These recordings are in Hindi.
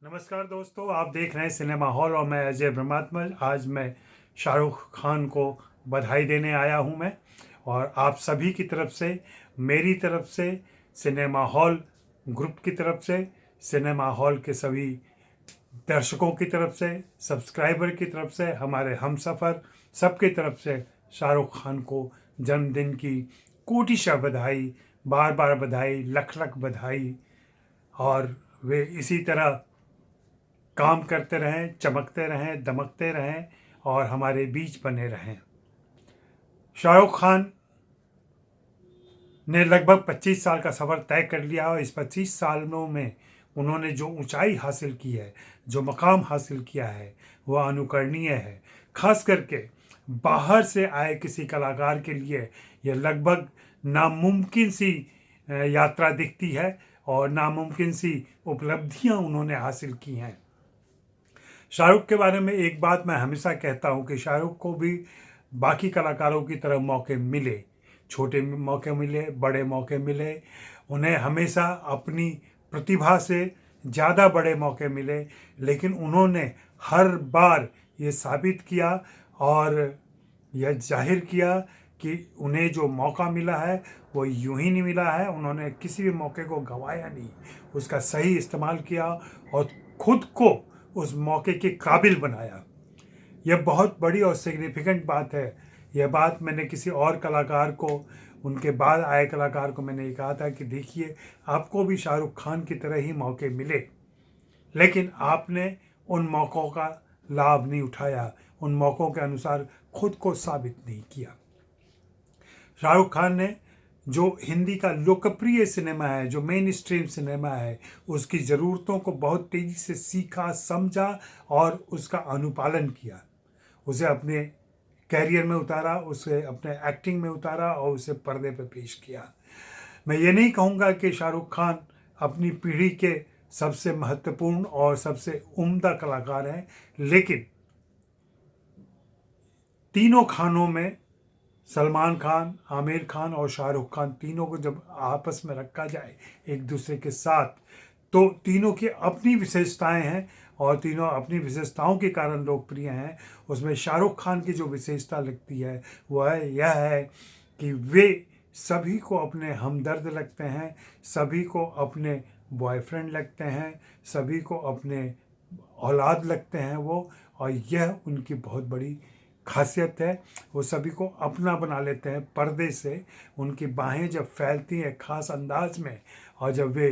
नमस्कार दोस्तों, आप देख रहे हैं सिनेमा हॉल और मैं अजय ब्रह्मात्मा। आज मैं शाहरुख खान को बधाई देने आया हूं मैं, और आप सभी की तरफ से, मेरी तरफ से, सिनेमा हॉल ग्रुप की तरफ से, सिनेमा हॉल के सभी दर्शकों की तरफ से, सब्सक्राइबर की तरफ से, हमारे हमसफ़र सबकी तरफ से शाहरुख खान को जन्मदिन की कोटिशा बधाई, बार बार बधाई, लख लख बधाई। और वे इसी तरह काम करते रहें, चमकते रहें, दमकते रहें और हमारे बीच बने रहें। शाहरुख खान ने लगभग 25 साल का सफ़र तय कर लिया और इस 25 सालों में उन्होंने जो ऊंचाई हासिल की है, जो मकाम हासिल किया है, वह अनुकरणीय है। खास करके बाहर से आए किसी कलाकार के लिए यह लगभग नामुमकिन सी यात्रा दिखती है और नामुमकिन सी उपलब्धियां उन्होंने हासिल की हैं। शाहरुख के बारे में एक बात मैं हमेशा कहता हूँ कि शाहरुख को भी बाकी कलाकारों की तरह मौके मिले, छोटे मौके मिले, बड़े मौके मिले, उन्हें हमेशा अपनी प्रतिभा से ज़्यादा बड़े मौके मिले, लेकिन उन्होंने हर बार ये साबित किया और यह जाहिर किया कि उन्हें जो मौका मिला है वो यूं ही नहीं मिला है। उन्होंने किसी भी मौके को गंवाया नहीं, उसका सही इस्तेमाल किया और खुद को उस मौके के काबिल बनाया। यह बहुत बड़ी और सिग्निफिकेंट बात है। यह बात मैंने किसी और कलाकार को, उनके बाद आए कलाकार को मैंने ये कहा था कि देखिए, आपको भी शाहरुख खान की तरह ही मौके मिले, लेकिन आपने उन मौक़ों का लाभ नहीं उठाया, उन मौक़ों के अनुसार खुद को साबित नहीं किया। शाहरुख खान ने जो हिंदी का लोकप्रिय सिनेमा है, जो मेन स्ट्रीम सिनेमा है, उसकी ज़रूरतों को बहुत तेज़ी से सीखा, समझा और उसका अनुपालन किया। उसे अपने कैरियर में उतारा, उसे अपने एक्टिंग में उतारा और उसे पर्दे पर पेश किया। मैं ये नहीं कहूँगा कि शाहरुख खान अपनी पीढ़ी के सबसे महत्वपूर्ण और सबसे उम्दा कलाकार हैं, लेकिन तीनों खानों में, सलमान खान, आमिर खान और शाहरुख खान, तीनों को जब आपस में रखा जाए एक दूसरे के साथ, तो तीनों की अपनी विशेषताएं हैं और तीनों अपनी विशेषताओं के कारण लोकप्रिय हैं। उसमें शाहरुख खान की जो विशेषता लगती है वह यह है कि वे सभी को अपने हमदर्द लगते हैं, सभी को अपने बॉयफ्रेंड लगते हैं, सभी को अपने औलाद लगते हैं वो, और यह उनकी बहुत बड़ी खासियत है। वो सभी को अपना बना लेते हैं पर्दे से। उनकी बाहें जब फैलती हैं ख़ास अंदाज में और जब वे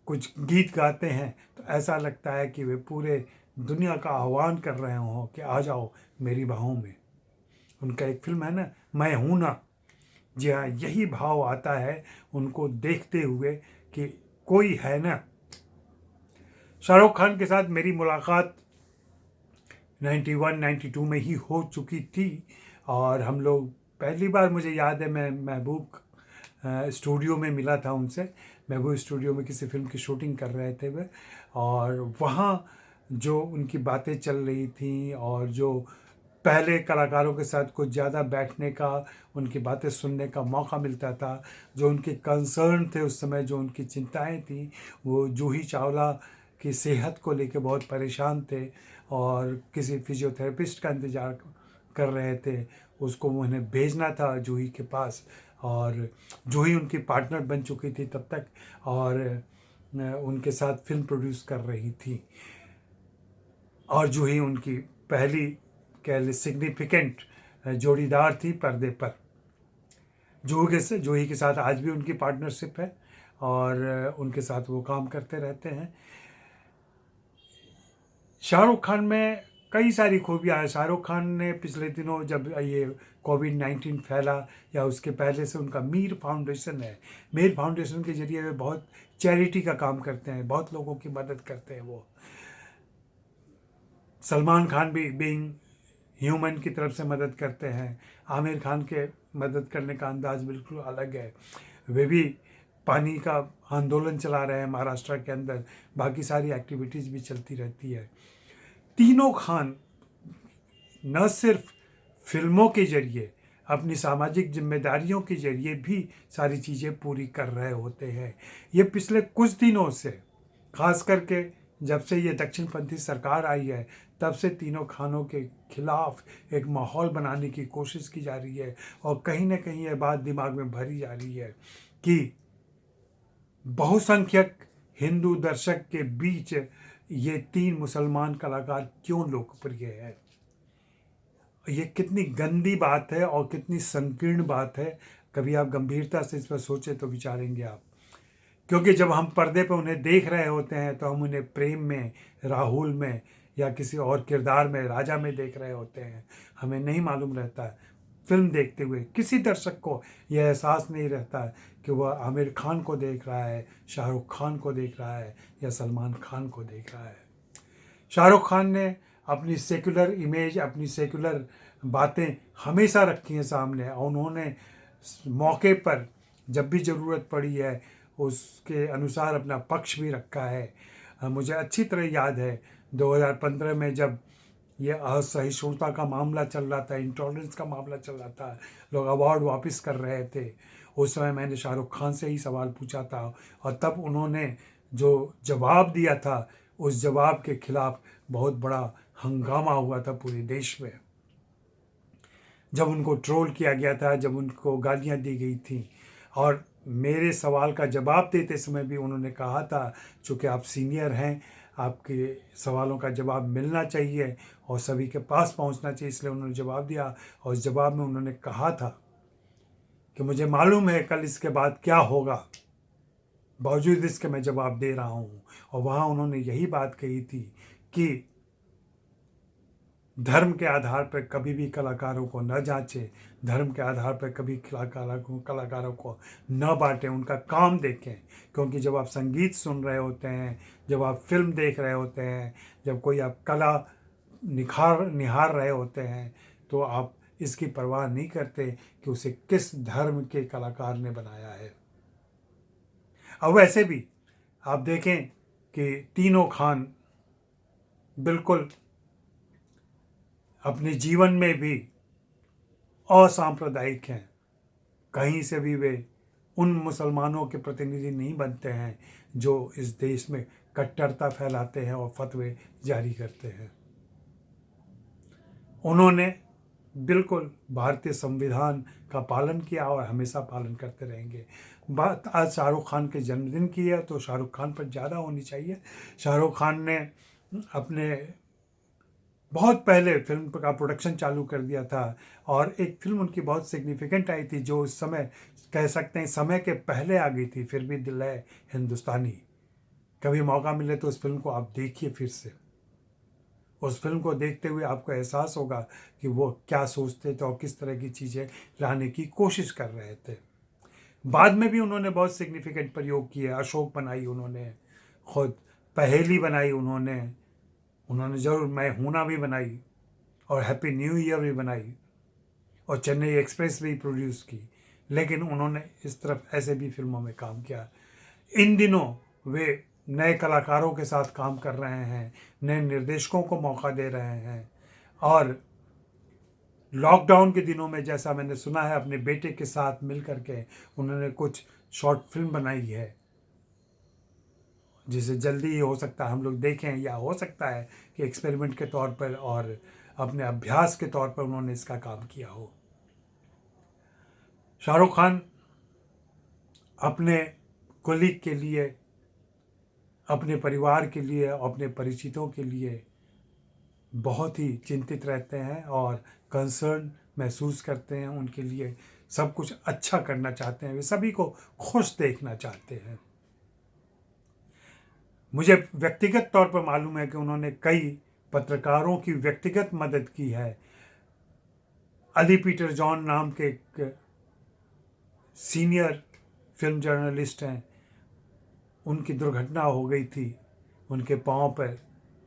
कुछ गीत गाते हैं तो ऐसा लगता है कि वे पूरे दुनिया का आह्वान कर रहे हों कि आ जाओ मेरी बाहों में। उनका एक फिल्म है ना, मैं हूं ना, जी हाँ, यही भाव आता है उनको देखते हुए कि कोई है ना। शाहरुख खान के साथ मेरी मुलाकात 91 92 में ही हो चुकी थी और हम लोग पहली बार, मुझे याद है, मैं महबूब स्टूडियो में मिला था उनसे। महबूब स्टूडियो में किसी फिल्म की शूटिंग कर रहे थे वे, और वहाँ जो उनकी बातें चल रही थी और जो पहले कलाकारों के साथ कुछ ज़्यादा बैठने का, उनकी बातें सुनने का मौका मिलता था, जो उनके कंसर्न थे उस समय, जो उनकी चिंताएं थी, वो जूही चावला की सेहत को लेके बहुत परेशान थे और किसी फिजियोथेरेपिस्ट का इंतज़ार कर रहे थे। उसको उन्हें भेजना था जूही के पास, और जूही उनकी पार्टनर बन चुकी थी तब तक और उनके साथ फिल्म प्रोड्यूस कर रही थी, और जूही उनकी पहली कह सिग्निफिकेंट जोड़ीदार थी पर्दे पर। जूही के साथ आज भी उनकी पार्टनरशिप है और उनके साथ वो काम करते रहते हैं। शाहरुख खान में कई सारी खूबियाँ हैं। शाहरुख खान ने पिछले दिनों जब ये कोविड-19 फैला या उसके पहले से उनका मीर फाउंडेशन है, मीर फाउंडेशन के ज़रिए वे बहुत चैरिटी का काम करते हैं, बहुत लोगों की मदद करते हैं वो। सलमान खान भी बीइंग ह्यूमन की तरफ से मदद करते हैं। आमिर खान के मदद करने का अंदाज बिल्कुल अलग है। वे भी पानी का आंदोलन चला रहे हैं महाराष्ट्र के अंदर, बाकी सारी एक्टिविटीज़ भी चलती रहती है। तीनों खान न सिर्फ फिल्मों के जरिए, अपनी सामाजिक जिम्मेदारियों के जरिए भी सारी चीज़ें पूरी कर रहे होते हैं। ये पिछले कुछ दिनों से, खास करके जब से ये दक्षिणपंथी सरकार आई है तब से तीनों खानों के खिलाफ एक माहौल बनाने की कोशिश की जा रही है। और कहीं ना कहीं ये बात दिमाग में भरी जा रही है कि बहुसंख्यक हिंदू दर्शक के बीच ये 3 मुसलमान कलाकार क्यों लोकप्रिय है। ये कितनी गंदी बात है और कितनी संकीर्ण बात है। कभी आप गंभीरता से इस पर सोचें तो विचारेंगे आप। क्योंकि जब हम पर्दे पर उन्हें देख रहे होते हैं तो हम उन्हें प्रेम में, राहुल में या किसी और किरदार में, राजा में देख रहे होते हैं। हमें नहीं मालूम रहता है, फिल्म देखते हुए किसी दर्शक को यह एहसास नहीं रहता है कि वह आमिर खान को देख रहा है, शाहरुख खान को देख रहा है या सलमान खान को देख रहा है। शाहरुख खान ने अपनी सेकुलर इमेज, अपनी सेकुलर बातें हमेशा रखी हैं सामने, और उन्होंने मौके पर जब भी ज़रूरत पड़ी है उसके अनुसार अपना पक्ष भी रखा है। मुझे अच्छी तरह याद है 2015 में जब ये असहिष्णुता का मामला चल रहा था, इंटॉलरेंस का मामला चल रहा था, लोग अवार्ड वापस कर रहे थे, उस समय मैंने शाहरुख खान से ही सवाल पूछा था और तब उन्होंने जो जवाब दिया था उस जवाब के खिलाफ बहुत बड़ा हंगामा हुआ था पूरे देश में। जब उनको ट्रोल किया गया था, जब उनको गालियां दी गई थी, और मेरे सवाल का जवाब देते समय भी उन्होंने कहा था चूँकि आप सीनियर हैं, आपके सवालों का जवाब मिलना चाहिए और सभी के पास पहुंचना चाहिए, इसलिए उन्होंने जवाब दिया। और उस जवाब में उन्होंने कहा था कि मुझे मालूम है कल इसके बाद क्या होगा, बावजूद इसके मैं जवाब दे रहा हूँ। और वहाँ उन्होंने यही बात कही थी कि धर्म के आधार पर कभी भी कलाकारों को न जांचें, धर्म के आधार पर कभी कलाकारों को न बांटें, उनका काम देखें। क्योंकि जब आप संगीत सुन रहे होते हैं, जब आप फिल्म देख रहे होते हैं, जब कोई आप कला निहार रहे होते हैं, तो आप इसकी परवाह नहीं करते कि उसे किस धर्म के कलाकार ने बनाया है। अब वैसे भी आप देखें कि तीनों खान बिल्कुल अपने जीवन में भी असांप्रदायिक हैं। कहीं से भी वे उन मुसलमानों के प्रतिनिधि नहीं बनते हैं जो इस देश में कट्टरता फैलाते हैं और फतवे जारी करते हैं। उन्होंने बिल्कुल भारतीय संविधान का पालन किया और हमेशा पालन करते रहेंगे। बात आज शाहरुख खान के जन्मदिन की है तो शाहरुख खान पर ज़्यादा होनी चाहिए। शाहरुख खान ने अपने बहुत पहले फिल्म का प्रोडक्शन चालू कर दिया था और एक फिल्म उनकी बहुत सिग्निफिकेंट आई थी जो उस समय कह सकते हैं समय के पहले आ गई थी, फिर भी दिल है हिंदुस्तानी। कभी मौका मिले तो उस फिल्म को आप देखिए फिर से। उस फिल्म को देखते हुए आपको एहसास होगा कि वो क्या सोचते थे और किस तरह की चीज़ें लाने की कोशिश कर रहे थे। बाद में भी उन्होंने बहुत सिग्निफिकेंट प्रयोग किए। अशोक बनाई उन्होंने खुद, पहेली बनाई उन्होंने ज़रूर मैं हूं ना भी बनाई और हैप्पी न्यू ईयर भी बनाई और चेन्नई एक्सप्रेस भी प्रोड्यूस की। लेकिन उन्होंने इस तरफ ऐसे भी फिल्मों में काम किया। इन दिनों वे नए कलाकारों के साथ काम कर रहे हैं, नए निर्देशकों को मौका दे रहे हैं। और लॉकडाउन के दिनों में जैसा मैंने सुना है अपने बेटे के साथ मिल करके उन्होंने कुछ शॉर्ट फिल्म बनाई है जिसे जल्दी ही हो सकता है हम लोग देखें, या हो सकता है कि एक्सपेरिमेंट के तौर पर और अपने अभ्यास के तौर पर उन्होंने इसका काम किया हो। शाहरुख खान अपने कुलीग के लिए, अपने परिवार के लिए, अपने परिचितों के लिए बहुत ही चिंतित रहते हैं और कंसर्न महसूस करते हैं। उनके लिए सब कुछ अच्छा करना चाहते हैं, वे सभी को खुश देखना चाहते हैं। मुझे व्यक्तिगत तौर पर मालूम है कि उन्होंने कई पत्रकारों की व्यक्तिगत मदद की है। अली पीटर जॉन नाम के एक सीनियर फिल्म जर्नलिस्ट हैं, उनकी दुर्घटना हो गई थी, उनके पांव पर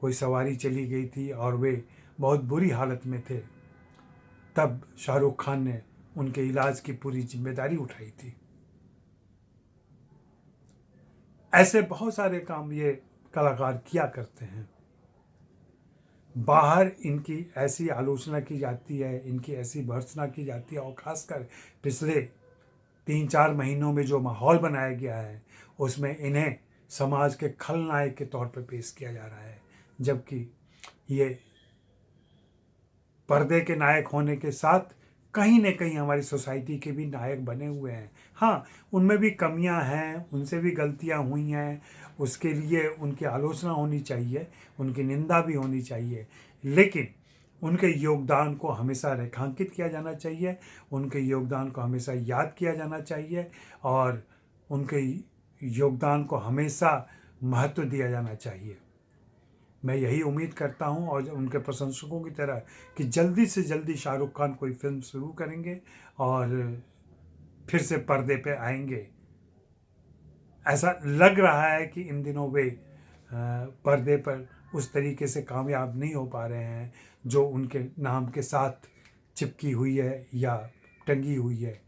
कोई सवारी चली गई थी और वे बहुत बुरी हालत में थे। तब शाहरुख खान ने उनके इलाज की पूरी जिम्मेदारी उठाई थी। ऐसे बहुत सारे काम ये कलाकार किया करते हैं। बाहर इनकी ऐसी आलोचना की जाती है, इनकी ऐसी भर्त्सना की जाती है और ख़ासकर पिछले 3-4 महीनों में जो माहौल बनाया गया है उसमें इन्हें समाज के खलनायक के तौर पर पेश किया जा रहा है, जबकि ये पर्दे के नायक होने के साथ कहीं न कहीं हमारी सोसाइटी के भी नायक बने हुए हैं। हाँ, उनमें भी कमियां हैं, उनसे भी गलतियां हुई हैं, उसके लिए उनकी आलोचना होनी चाहिए, उनकी निंदा भी होनी चाहिए, लेकिन उनके योगदान को हमेशा रेखांकित किया जाना चाहिए, उनके योगदान को हमेशा याद किया जाना चाहिए और उनके योगदान को हमेशा महत्व दिया जाना चाहिए। मैं यही उम्मीद करता हूं और उनके प्रशंसकों की तरह कि जल्दी से जल्दी शाहरुख खान कोई फिल्म शुरू करेंगे और फिर से पर्दे पे आएंगे। ऐसा लग रहा है कि इन दिनों वे पर्दे पर उस तरीके से कामयाब नहीं हो पा रहे हैं जो उनके नाम के साथ चिपकी हुई है या टंगी हुई है,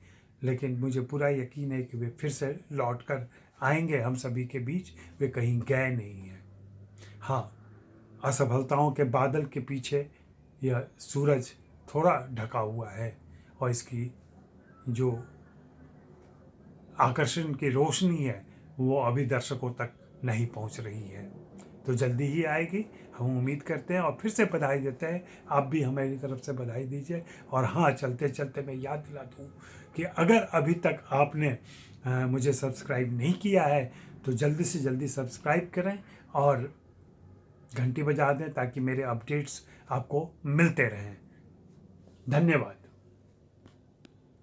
लेकिन मुझे पूरा यकीन है कि वे फिर से लौट कर आएंगे हम सभी के बीच। वे कहीं गए नहीं हैं। हाँ, असफलताओं के बादल के पीछे यह सूरज थोड़ा ढका हुआ है और इसकी जो आकर्षण की रोशनी है वो अभी दर्शकों तक नहीं पहुंच रही है, तो जल्दी ही आएगी, हम उम्मीद करते हैं। और फिर से बधाई देते हैं, आप भी हमारी तरफ से बधाई दीजिए। और हाँ, चलते चलते मैं याद दिला दूँ कि अगर अभी तक आपने मुझे सब्सक्राइब नहीं किया है तो जल्दी से जल्दी सब्सक्राइब करें और घंटी बजा दें ताकि मेरे अपडेट्स आपको मिलते रहें। धन्यवाद।